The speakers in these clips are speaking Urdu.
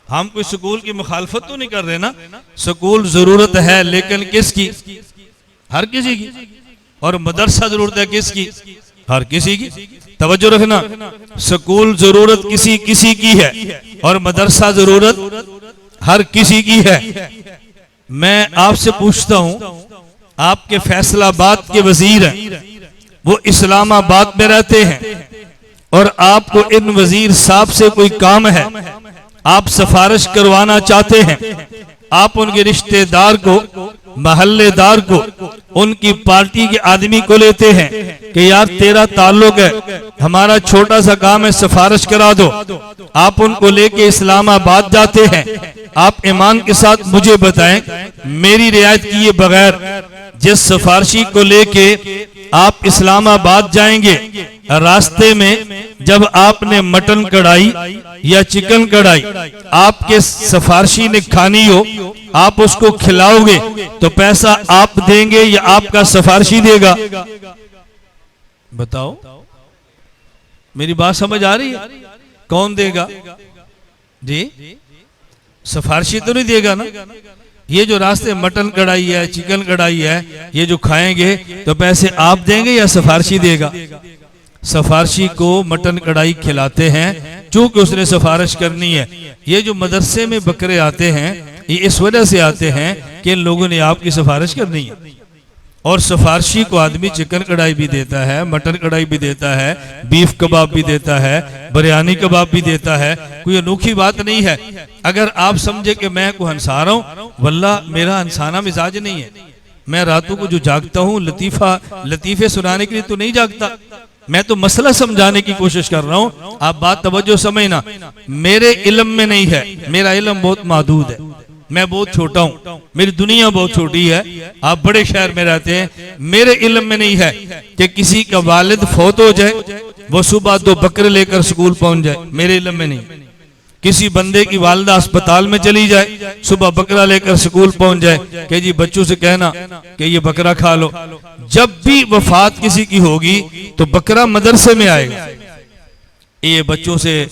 ہم کوئی سکول کی مخالفت تو نہیں کر رہے نا، سکول ضرورت ہے لیکن کس کی؟ ہر کسی کی. اور مدرسہ ضرورت ہے کس کی؟ ہر کسی کی. توجہ رکھنا، سکول ضرورت کسی کی ہے اور مدرسہ ضرورت ہر کسی کی ہے. میں آپ سے پوچھتا ہوں، آپ کے فیصل آباد کے وزیر ہیں، وہ اسلام آباد میں رہتے ہیں اور آپ کو ان وزیر صاحب سے کوئی کام ہے، آپ سفارش کروانا چاہتے ہیں، آپ ان کے رشتہ دار کو، محلے دار کو، ان کی پارٹی کے آدمی کو لیتے ہیں کہ یار تیرا تعلق ہے، ہمارا چھوٹا سا کام ہے، سفارش کرا دو. آپ ان کو لے کے اسلام آباد جاتے ہیں. آپ ایمان کے ساتھ مجھے بتائیں، میری رعایت کیے بغیر جس سفارشی کو لے کے آپ اسلام آباد جائیں گے، راستے میں جب آپ نے مٹن کڑھائی یا چکن کڑھائی آپ کے سفارشی نے کھانی ہو، آپ اس کو کھلاؤ گے تو پیسہ آپ دیں گے یا آپ کا سفارشی دے گا؟ بتاؤ، میری بات سمجھ آ رہی ہے؟ کون دے گا؟ جی سفارشی تو نہیں دے گا نا. یہ جو راستے مٹن کڑھائی ہے، چکن کڑھائی ہے، یہ جو کھائیں گے تو پیسے آپ دیں گے یا سفارشی دے گا؟ سفارشی کو مٹن کڑھائی کھلاتے ہیں چونکہ اس نے سفارش کرنی ہے. یہ جو مدرسے میں بکرے آتے ہیں یہ اس وجہ سے آتے ہیں کہ ان لوگوں نے آپ کی سفارش کرنی ہے. اور سفارشی کو آدمی چکن کڑھائی بھی دیتا ہے، مٹن کڑھائی بھی دیتا ہے، بیف کباب بھی دیتا ہے، بریانی کباب بھی دیتا ہے. کوئی انوکھی بات نہیں ہے. اگر آپ سمجھے کہ میں کو ہنسا رہا ہوں، واللہ میرا ہنسانا مزاج نہیں ہے. میں راتوں کو جو جاگتا ہوں لطیفے سنانے کے لیے تو نہیں جاگتا، میں تو مسئلہ سمجھانے کی کوشش کر رہا ہوں. آپ بات توجہ سمجھنا، میرے علم میں نہیں ہے، میرا علم بہت محدود ہے، میں بہت چھوٹا ہوں، میری دنیا بہت چھوٹی ہے. آپ بڑے شہر میں رہتے ہیں، میرے علم میں نہیں ہے کہ کسی کا والد فوت ہو جائے وہ صبح 2 بکرے لے کر سکول پہنچ جائے. میرے علم میں نہیں. کسی بندے کی والدہ اسپتال میں چلی جائے، صبح بکرا لے کر سکول پہنچ جائے کہ جی بچوں سے کہنا کہ یہ بکرا کھا لو. جب بھی وفات کسی کی ہوگی تو بکرا مدرسے میں آئے گا، یہ بچوں سے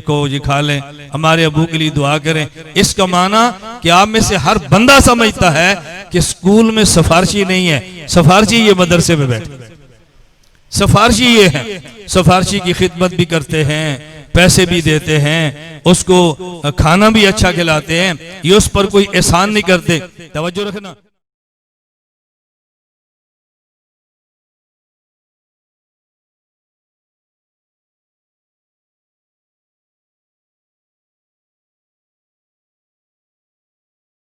کو یہ کھا لیں، ہمارے ابو کے لیے دعا کریں. اس کا معنی کہ آپ میں سے ہر بندہ سمجھتا ہے کہ سکول میں سفارشی نہیں ہے، سفارشی یہ مدرسے میں بیٹھے. سفارشی یہ ہے، سفارشی کی خدمت بھی کرتے ہیں، پیسے بھی دیتے ہیں، اس کو کھانا بھی اچھا کھلاتے ہیں، یہ اس پر کوئی احسان نہیں کرتے. توجہ رکھنا.